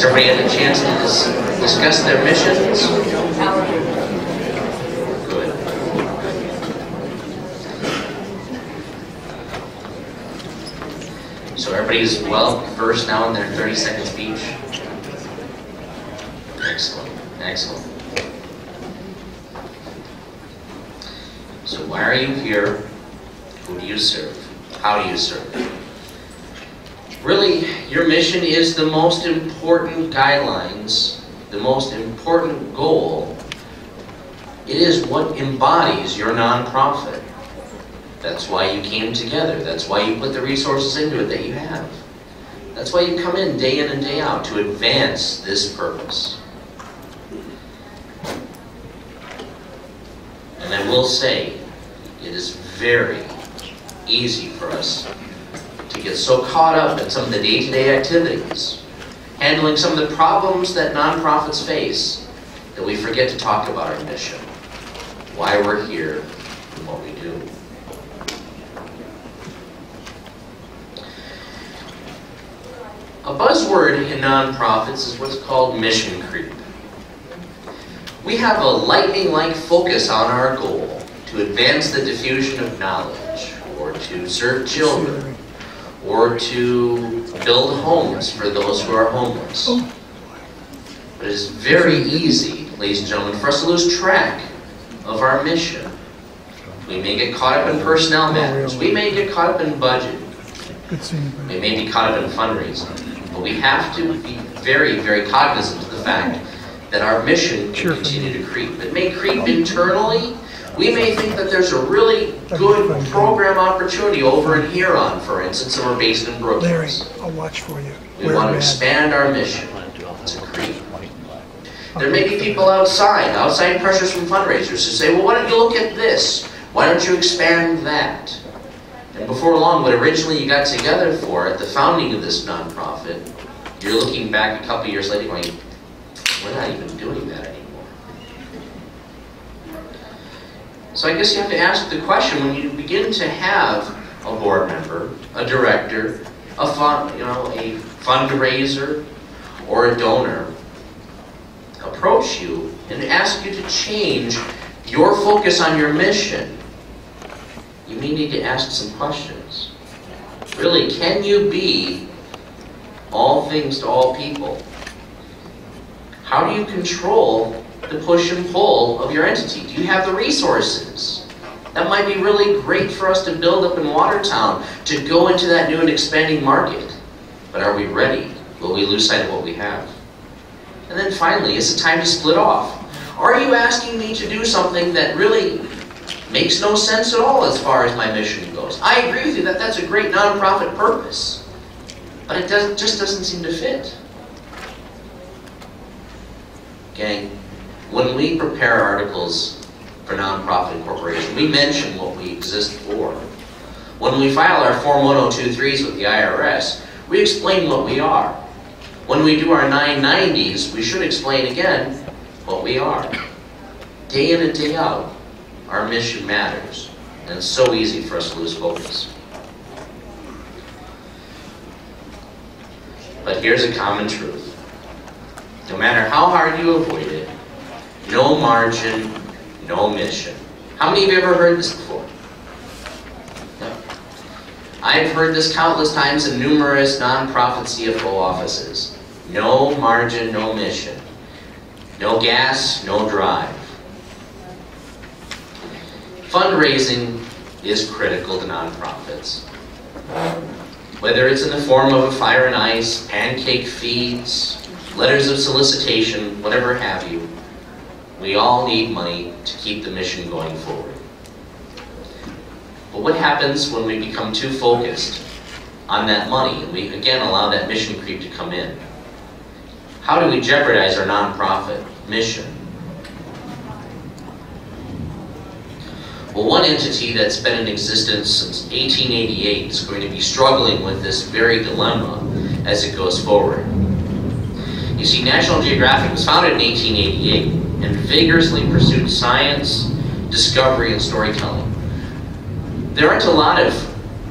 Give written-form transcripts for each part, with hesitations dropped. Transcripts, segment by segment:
Has everybody had a chance to discuss their missions? Good. So everybody's well versed now in their 30-second speech? Excellent, excellent. So why are you here? Who do you serve? How do you serve? Really, your mission is the most important guidelines, the most important goal. It is what embodies your nonprofit. That's why you came together. That's why you put the resources into it that you have. That's why you come in and day out to advance this purpose. And I will say, it is very easy for us to get so caught up in some of the day-to-day activities, handling some of the problems that nonprofits face, that we forget to talk about our mission, why we're here, and what we do. A buzzword in nonprofits is what's called mission creep. We have a lightning-like focus on our goal to advance the diffusion of knowledge, or to serve children, or to build homes for those who are homeless. But it is very easy, ladies and gentlemen, for us to lose track of our mission. We may get caught up in personnel matters. We may get caught up in budget. We may be caught up in fundraising. But we have to be very, very cognizant of the fact that our mission can continue to creep. It may creep internally. We may think that there's a really good program opportunity over in Huron, for instance, and we're based in Brookings. Larry, I'll watch for you. We want to expand our mission. It's a creep. There may be people outside pressures from fundraisers who say, well, why don't you look at this? Why don't you expand that? And before long, what originally you got together for at the founding of this nonprofit, you're looking back a couple years later going, we're not even doing that anymore. So I guess you have to ask the question, when you begin to have a board member, a director, a fundraiser, or a donor approach you and ask you to change your focus on your mission, you may need to ask some questions. Really, can you be all things to all people? How do you control the push and pull of your entity? Do you have the resources? That might be really great for us to build up in Watertown, to go into that new and expanding market. But are we ready? Will we lose sight of what we have? And then finally, is it time to split off? Are you asking me to do something that really makes no sense at all as far as my mission goes? I agree with you that that's a great nonprofit purpose, but it just doesn't seem to fit. Gang, when we prepare articles for nonprofit corporation, we mention what we exist for. When we file our Form 1023s with the IRS, we explain what we are. When we do our 990s, we should explain again what we are. Day in and day out, our mission matters, and it's so easy for us to lose focus. But here's a common truth. No matter how hard you avoid it, no margin, no mission. How many of you have ever heard this before? No. I've heard this countless times in numerous nonprofit CFO offices. No margin, no mission. No gas, no drive. Fundraising is critical to nonprofits. Whether it's in the form of a fire and ice, pancake feeds, letters of solicitation, whatever have you, we all need money to keep the mission going forward. But what happens when we become too focused on that money and we again allow that mission creep to come in? How do we jeopardize our nonprofit mission? Well, one entity that's been in existence since 1888 is going to be struggling with this very dilemma as it goes forward. You see, National Geographic was founded in 1888 and vigorously pursued science, discovery, and storytelling. There aren't a lot of,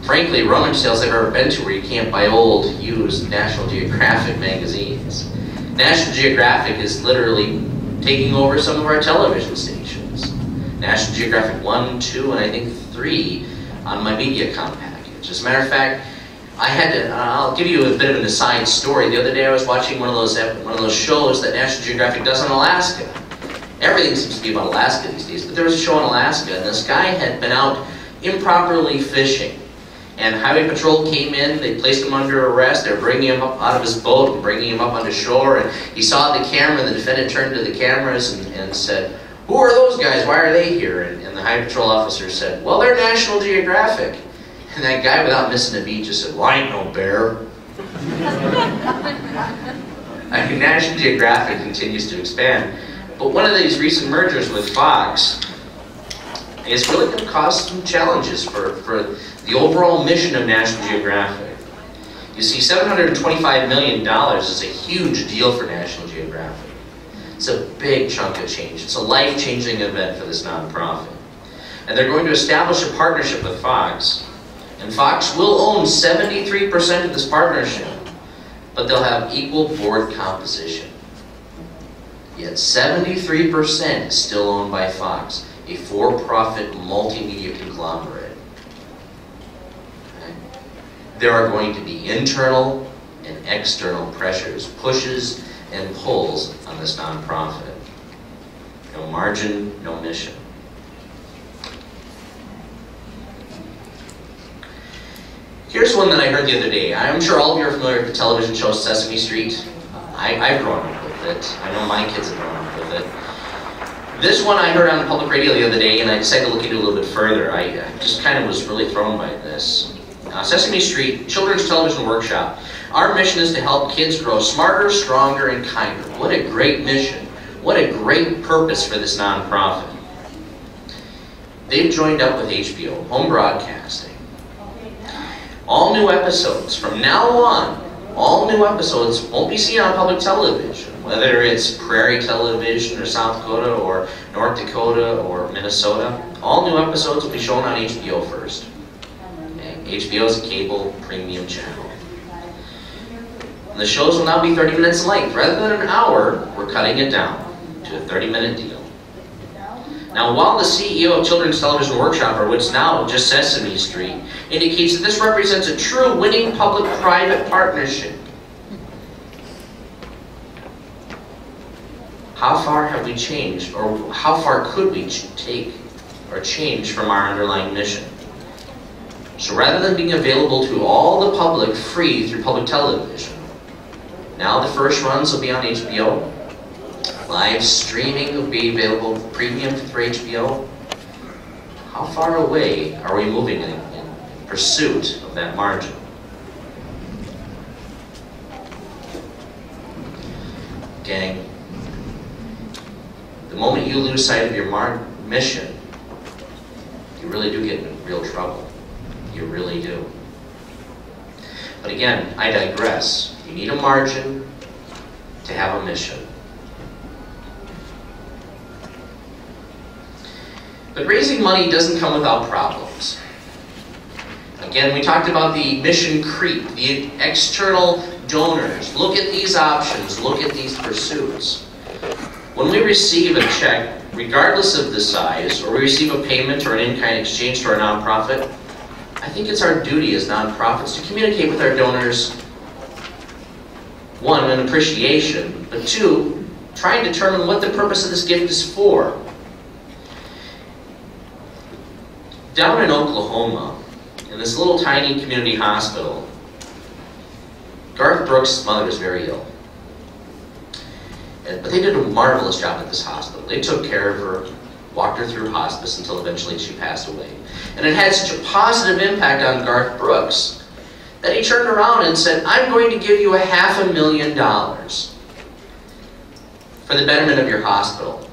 frankly, rummage sales I've ever been to where you can't buy old, used National Geographic magazines. National Geographic is literally taking over some of our television stations. National Geographic 1, 2, and I think 3 on my Mediacom package. As a matter of fact, I'll give you a bit of an aside story. The other day I was watching one of those shows that National Geographic does on Alaska. Everything seems to be about Alaska these days, but there was a show in Alaska, and this guy had been out improperly fishing. And Highway Patrol came in, they placed him under arrest, they were bringing him up out of his boat and bringing him up onto shore, and he saw the camera, and the defendant turned to the cameras and said, "Who are those guys? Why are they here?" And the Highway Patrol officer said, "Well, they're National Geographic." And that guy, without missing a beat, just said, "Well, I ain't no bear." I mean, National Geographic continues to expand. But one of these recent mergers with Fox is really going to cause some challenges for the overall mission of National Geographic. You see, $725 million is a huge deal for National Geographic. It's a big chunk of change. It's a life-changing event for this nonprofit. And they're going to establish a partnership with Fox. And Fox will own 73% of this partnership, but they'll have equal board composition. Yet 73% is still owned by Fox, a for-profit multimedia conglomerate. Okay? There are going to be internal and external pressures, pushes and pulls on this nonprofit. No margin, no mission. Here's one that I heard the other day. I'm sure all of you are familiar with the television show Sesame Street. I've grown up with it. I know my kids have grown up with it. This one I heard on public radio the other day, and I decided to look into it a little bit further. I just kind of was really thrown by this. Sesame Street, Children's Television Workshop. Our mission is to help kids grow smarter, stronger, and kinder. What a great mission. What a great purpose for this nonprofit. They've joined up with HBO, home broadcasting. All new episodes, from now on, all new episodes won't be seen on public television, whether it's Prairie Television or South Dakota or North Dakota or Minnesota. All new episodes will be shown on HBO first. Okay? HBO is a cable premium channel. And the shows will now be 30 minutes in length. Rather than an hour, we're cutting it down to a 30-minute deal. Now, while the CEO of Children's Television Workshop, or what's now just Sesame Street, indicates that this represents a true winning public-private partnership, how far have we changed, or how far could we take or change from our underlying mission? So rather than being available to all the public free through public television, now the first runs will be on HBO. Live streaming will be available premium for HBO. How far away are we moving in pursuit of that margin? Gang, the moment you lose sight of your mission, you really do get in real trouble. You really do. But again, I digress. You need a margin to have a mission. But raising money doesn't come without problems. Again, we talked about the mission creep, the external donors. Look at these options, look at these pursuits. When we receive a check, regardless of the size, or we receive a payment or an in-kind exchange to our nonprofit, I think it's our duty as nonprofits to communicate with our donors, one, an appreciation, but two, try and determine what the purpose of this gift is for. Down in Oklahoma, in this little tiny community hospital, Garth Brooks' mother was very ill. But they did a marvelous job at this hospital. They took care of her, walked her through hospice until eventually she passed away. And it had such a positive impact on Garth Brooks that he turned around and said, "I'm going to give you $500,000 for the betterment of your hospital."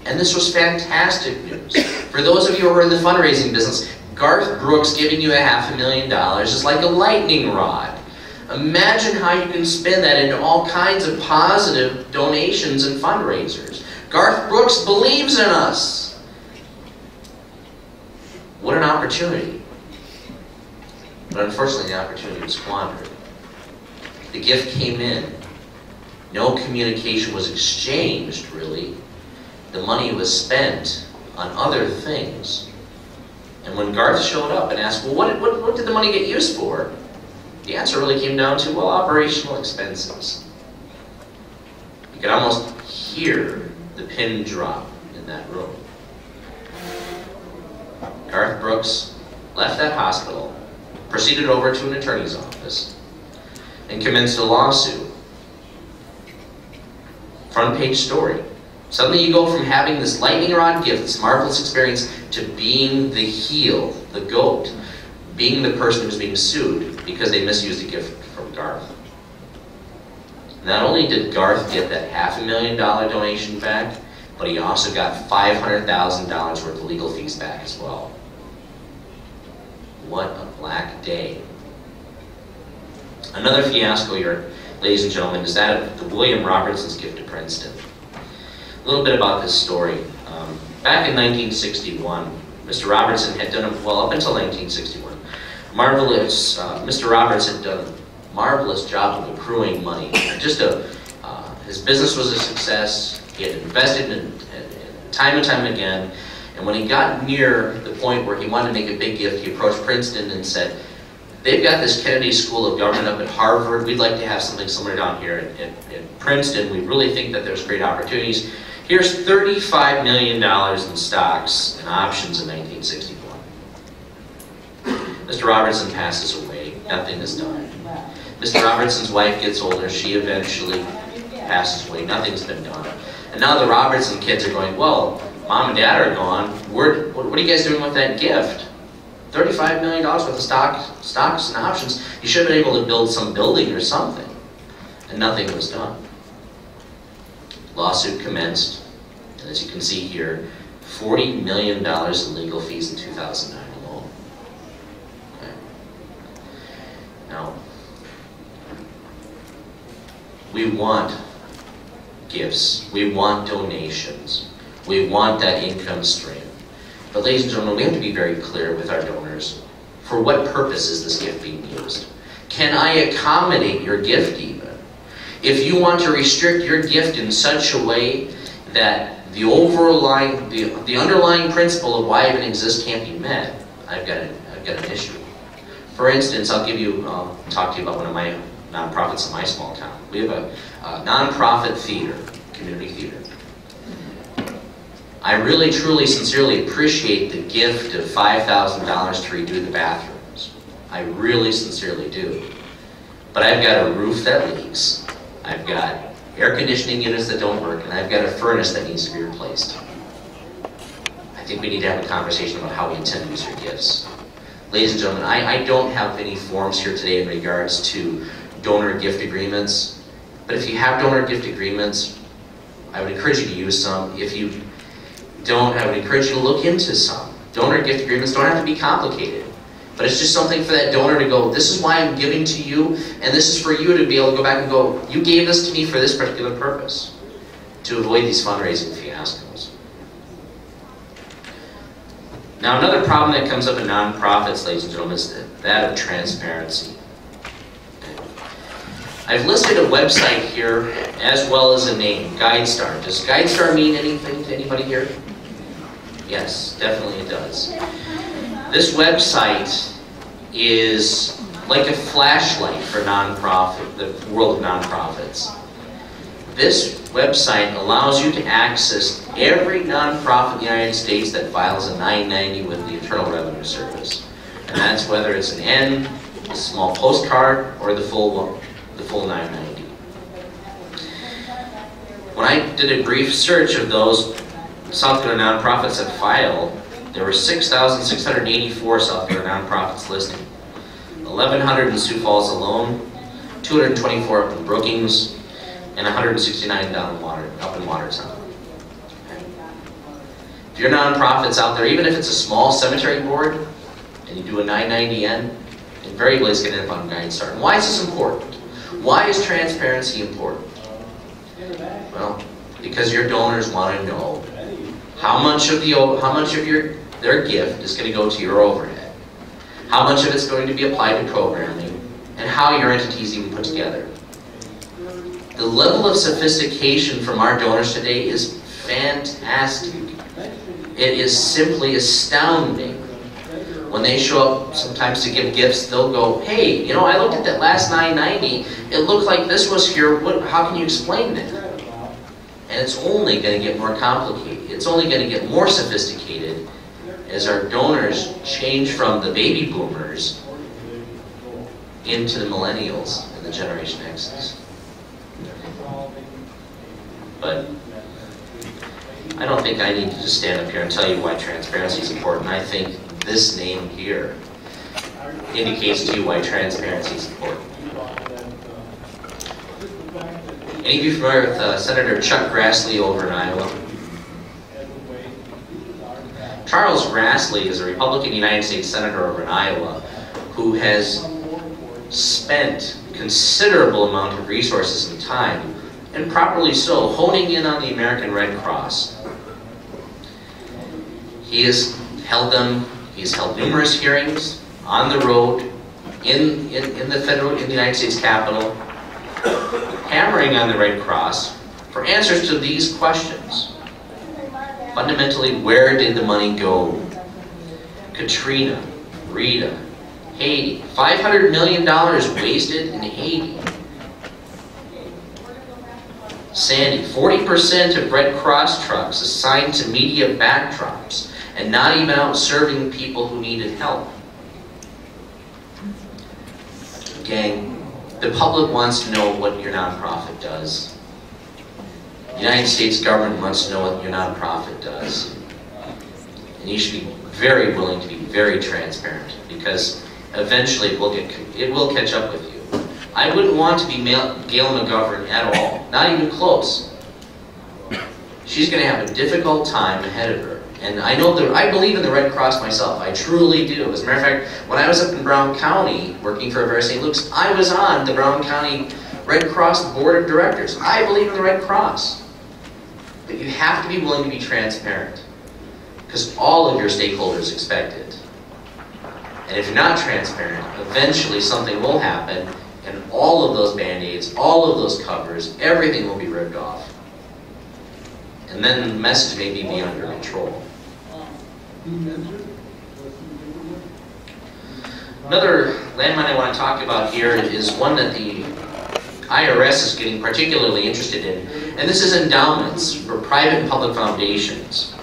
And this was fantastic news. For those of you who are in the fundraising business, Garth Brooks giving you $500,000 is like a lightning rod. Imagine how you can spin that into all kinds of positive donations and fundraisers. Garth Brooks believes in us. What an opportunity. But unfortunately, the opportunity was squandered. The gift came in, No communication was exchanged, really. The money was spent on other things. And when Garth showed up and asked, well, what did the money get used for? The answer really came down to, well, operational expenses. You could almost hear the pin drop in that room. Garth Brooks left that hospital, proceeded over to an attorney's office, and commenced a lawsuit. Front page story. Suddenly you go from having this lightning rod gift, this marvelous experience, to being the heel, the goat, being the person who's being sued because they misused a gift from Garth. Not only did Garth get that $500,000 donation back, but he also got $500,000 worth of legal fees back as well. What a black day. Another fiasco here, ladies and gentlemen, is that of the William Robertson's gift to Princeton. A little bit about this story. Back in 1961, Mr. Robertson had done, well, up until 1961, Mr. Roberts had done a marvelous job of accruing money. His business was a success. He had invested in time and time again. And when he got near the point where he wanted to make a big gift, he approached Princeton and said, they've got this Kennedy School of Government up at Harvard. We'd like to have something similar down here at Princeton. We really think that there's great opportunities. Here's $35 million in stocks and options in 1961. Mr. Robertson passes away. Nothing is done. Mr. Robertson's wife gets older. She eventually passes away. Nothing's been done. And now the Robertson kids are going, well, Mom and Dad are gone. What are you guys doing with that gift? $35 million worth of stocks and options. You should have been able to build some building or something. And nothing was done. Lawsuit commenced. And as you can see here, $40 million in legal fees in 2009 alone. Okay. Now, we want gifts. We want donations. We want that income stream. But ladies and gentlemen, we have to be very clear with our donors. For what purpose is this gift being used? Can I accommodate your gift even? If you want to restrict your gift in such a way that the underlying principle of why even exists can't be met, I've got an issue. For instance, I'll talk to you about one of my nonprofits in my small town. We have a nonprofit theater, community theater. I really, truly, sincerely appreciate the gift of $5,000 to redo the bathrooms. I really, sincerely do. But I've got a roof that leaks. I've got air conditioning units that don't work, and I've got a furnace that needs to be replaced. I think we need to have a conversation about how we intend to use your gifts. Ladies and gentlemen, I don't have any forms here today in regards to donor gift agreements, but if you have donor gift agreements, I would encourage you to use some. If you don't, I would encourage you to look into some. Donor gift agreements don't have to be complicated, but it's just something for that donor to go, this is why I'm giving to you, and this is for you to be able to go back and go, you gave this to me for this particular purpose, to avoid these fundraising fiascos. Now, another problem that comes up in nonprofits, ladies and gentlemen, is that of transparency. I've listed a website here as well as a name, GuideStar. Does GuideStar mean anything to anybody here? Yes, definitely it does. This website is like a flashlight for the world of nonprofits. This website allows you to access every nonprofit in the United States that files a 990 with the Internal Revenue Service. And that's whether it's an N, a small postcard, or the full 990. When I did a brief search of those South Dakota nonprofits that filed, there were 6,684 South Dakota nonprofits listed. 1,100 in Sioux Falls alone, 224 up in Brookings, and 169 up in Watertown. Okay. If your nonprofit's out there, even if it's a small cemetery board, and you do a 990N, invariably it's going to end up on GuideStar. And why is this important? Why is transparency important? Well, because your donors want to know how much of their gift is going to go to your overhead, how much of it's going to be applied to programming, and how your entity is even put together. The level of sophistication from our donors today is fantastic. It is simply astounding. When they show up sometimes to give gifts, they'll go, hey, you know, I looked at that last $9.90. It looked like this was here. How can you explain that? And it's only going to get more complicated. It's only going to get more sophisticated as our donors change from the baby boomers into the millennials and the Generation X's. But I don't think I need to just stand up here and tell you why transparency is important. I think this name here indicates to you why transparency is important. Any of you familiar with Senator Chuck Grassley over in Iowa? Charles Grassley is a Republican United States Senator over in Iowa who has spent considerable amount of resources and time, and properly so, honing in on the American Red Cross. He has held numerous hearings on the road, in the United States Capitol, hammering on the Red Cross for answers to these questions. Fundamentally, where did the money go? Katrina, Rita, Haiti, $500 million wasted in Haiti. Sandy, 40% of Red Cross trucks assigned to media backdrops and not even out serving people who needed help. Gang, the public wants to know what your nonprofit does. The United States government wants to know what your nonprofit does. And you should be very willing to be very transparent, because eventually it will catch up with you. I wouldn't want to be Gail McGovern at all, not even close. She's going to have a difficult time ahead of her. And I know that I believe in the Red Cross myself. I truly do. As a matter of fact, when I was up in Brown County working for Avera St. Luke's, I was on the Brown County Red Cross Board of Directors. I believe in the Red Cross. But you have to be willing to be transparent, because all of your stakeholders expect it. And if you're not transparent, eventually something will happen, and all of those Band-Aids, all of those covers, everything will be ripped off. And then the message may be beyond your control. Another landmine I want to talk about here is one that the IRS is getting particularly interested in, and this is endowments for private and public foundations.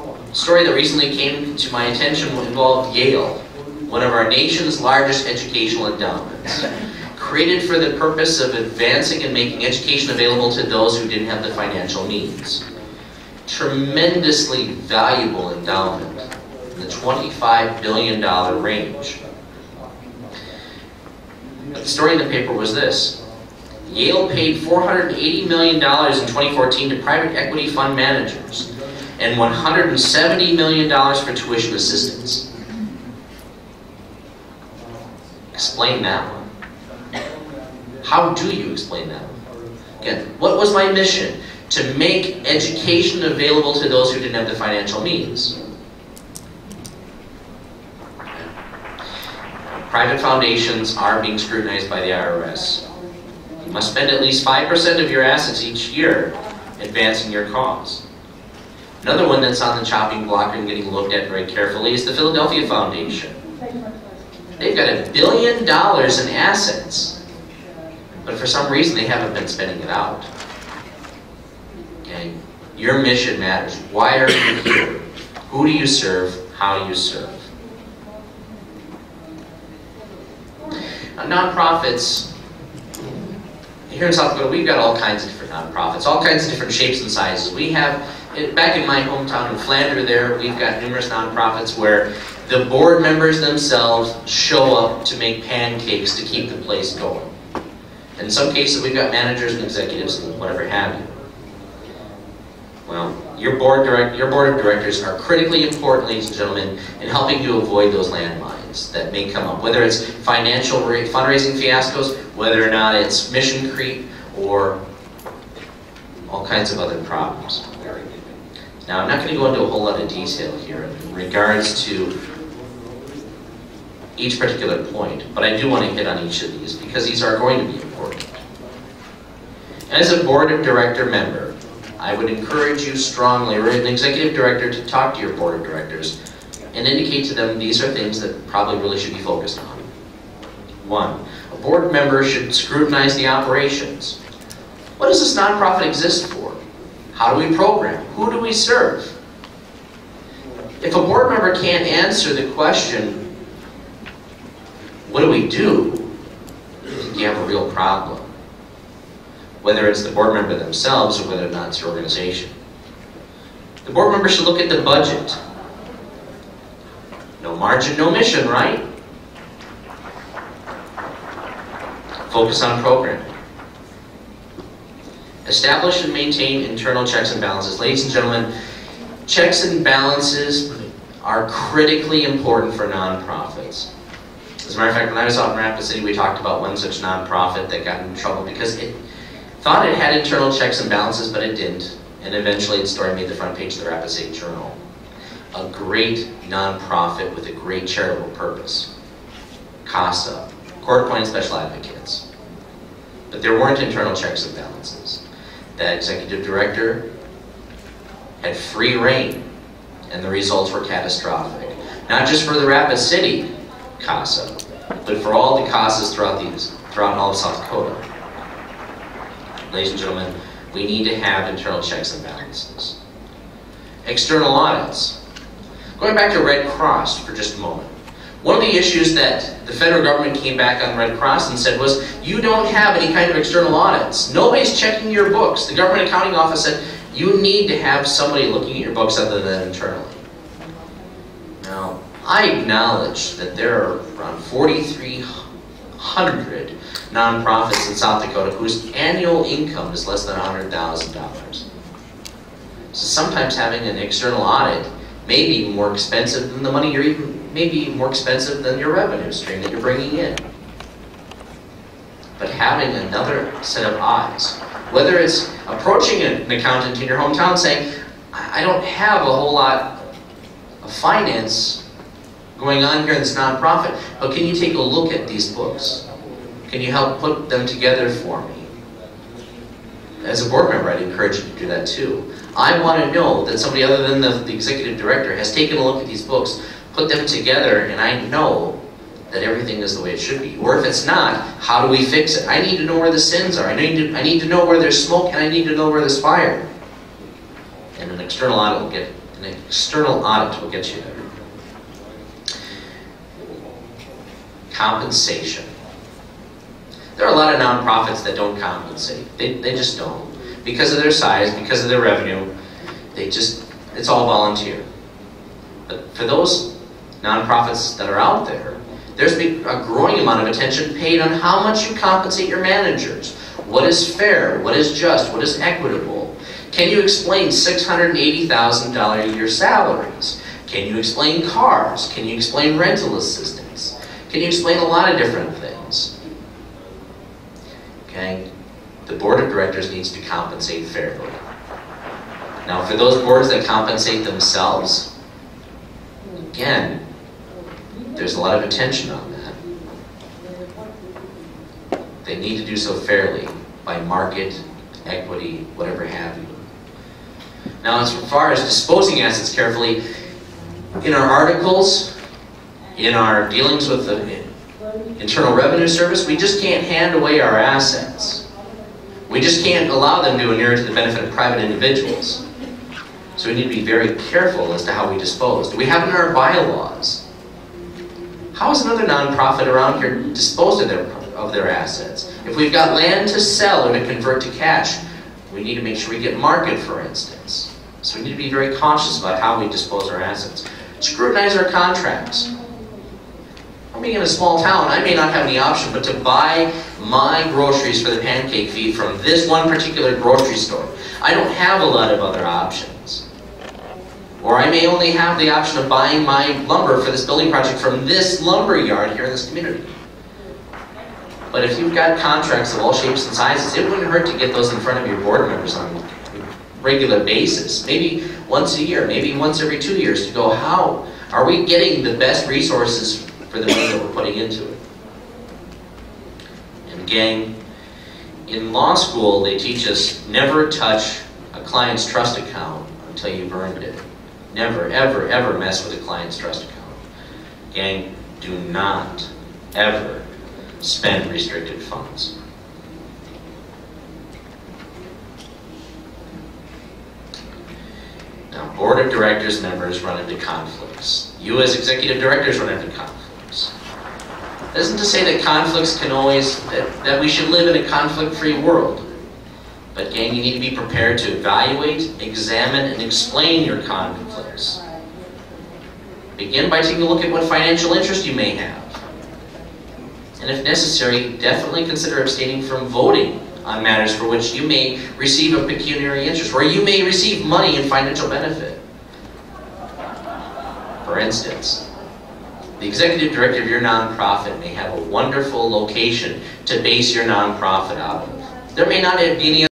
A story that recently came to my attention involved Yale, one of our nation's largest educational endowments, created for the purpose of advancing and making education available to those who didn't have the financial means. Tremendously valuable endowment in the $25 billion range. But the story in the paper was this: Yale paid $480 million in 2014 to private equity fund managers, and $170 million for tuition assistance. Explain that one. How do you explain that one? Again, what was my mission? To make education available to those who didn't have the financial means. Private foundations are being scrutinized by the IRS. You must spend at least 5% of your assets each year advancing your cause. Another one that's on the chopping block and getting looked at very carefully is the Philadelphia Foundation. They've got $1 billion in assets, but for some reason they haven't been spending it out. Okay? Your mission matters. Why are you here? Who do you serve? How do you serve? Now, nonprofits, here in South Dakota, we've got all kinds of different nonprofits, all kinds of different shapes and sizes. We have, back in my hometown in Flandre there, we've got numerous nonprofits where the board members themselves show up to make pancakes to keep the place going. In some cases, we've got managers and executives and whatever have you. Well, your board of directors are critically important, ladies and gentlemen, in helping you avoid those landmines that may come up, whether it's financial fundraising fiascos, whether or not it's mission creep, or all kinds of other problems. Now, I'm not going to go into a whole lot of detail here in regards to each particular point, but I do want to hit on each of these because these are going to be important. As a board of director member, I would encourage you strongly, or an executive director, to talk to your board of directors and indicate to them these are things that probably really should be focused on. 1, a board member should scrutinize the operations. What does this nonprofit exist for? How do we program? Who do we serve? If a board member can't answer the question, what do we do? You have a real problem. Whether it's the board member themselves or whether or not it's your organization. The board member should look at the budget. No margin, no mission, right? Focus on programming. Establish and maintain internal checks and balances. Ladies and gentlemen, checks and balances are critically important for nonprofits. As a matter of fact, when I was out in Rapid City, we talked about one such nonprofit that got in trouble because it thought it had internal checks and balances, but it didn't. And eventually its story made the front page of the Rapid City Journal. A great nonprofit with a great charitable purpose. CASA, Court-Appointed Special Advocates. But there weren't internal checks and balances. That executive director had free reign, and the results were catastrophic. Not just for the Rapid City CASA, but for all the CASAs throughout all of South Dakota. Ladies and gentlemen, we need to have internal checks and balances. External audits. Going back to Red Cross for just a moment. One of the issues that the federal government came back on Red Cross and said was, you don't have any kind of external audits. Nobody's checking your books. The Government Accounting Office said, you need to have somebody looking at your books other than internally. Now, I acknowledge that there are around 4,300 nonprofits in South Dakota whose annual income is less than $100,000. So sometimes having an external audit may be more expensive than the money you're maybe more expensive than your revenue stream that you're bringing in. But having another set of eyes, whether it's approaching an accountant in your hometown saying, I don't have a whole lot of finance going on here in this nonprofit, but can you take a look at these books? Can you help put them together for me? As a board member, I'd encourage you to do that too. I want to know that somebody other than the executive director has taken a look at these books, put them together, and I know that everything is the way it should be. Or if it's not, how do we fix it? I need to know where the sins are. I need to know where there's smoke, and I need to know where there's fire. And an external audit will get you there. Compensation. There are a lot of nonprofits that don't compensate. They just don't. Because of their size, because of their revenue, it's all volunteer. But for those nonprofits that are out there, there's been a growing amount of attention paid on how much you compensate your managers. What is fair? What is just? What is equitable? Can you explain $680,000 a year salaries? Can you explain cars? Can you explain rental assistance? Can you explain a lot of different things? Okay? The board of directors needs to compensate fairly. Now, for those boards that compensate themselves, again, there's a lot of attention on that. They need to do so fairly by market, equity, whatever have you. Now, as far as disposing assets carefully, in our articles, in our dealings with the Internal Revenue Service, we just can't hand away our assets. We just can't allow them to inure to the benefit of private individuals. So we need to be very careful as to how we dispose. Do we have it in our bylaws? How is another nonprofit around here disposed of their assets? If we've got land to sell or to convert to cash, we need to make sure we get market, for instance. So we need to be very cautious about how we dispose our assets. Scrutinize our contracts. I'm being in a small town, I may not have any option but to buy my groceries for the pancake feed from this one particular grocery store. I don't have a lot of other options. Or I may only have the option of buying my lumber for this building project from this lumber yard here in this community. But if you've got contracts of all shapes and sizes, it wouldn't hurt to get those in front of your board members on a regular basis. Maybe once a year, maybe once every 2 years, to go, how are we getting the best resources for the money that we're putting into it? And gang, In law school, they teach us never touch a client's trust account until you've earned it. Never, ever, ever mess with a client's trust account. Gang, do not ever spend restricted funds. Now, board of directors members run into conflicts. You as executive directors run into conflicts. That isn't to say that conflicts can always, that we should live in a conflict-free world. But gang, you need to be prepared to evaluate, examine, and explain your conflicts. Begin by taking a look at what financial interest you may have. And if necessary, definitely consider abstaining from voting on matters for which you may receive a pecuniary interest, where you may receive money and financial benefit. For instance, the executive director of your nonprofit may have a wonderful location to base your nonprofit out of. There may not be any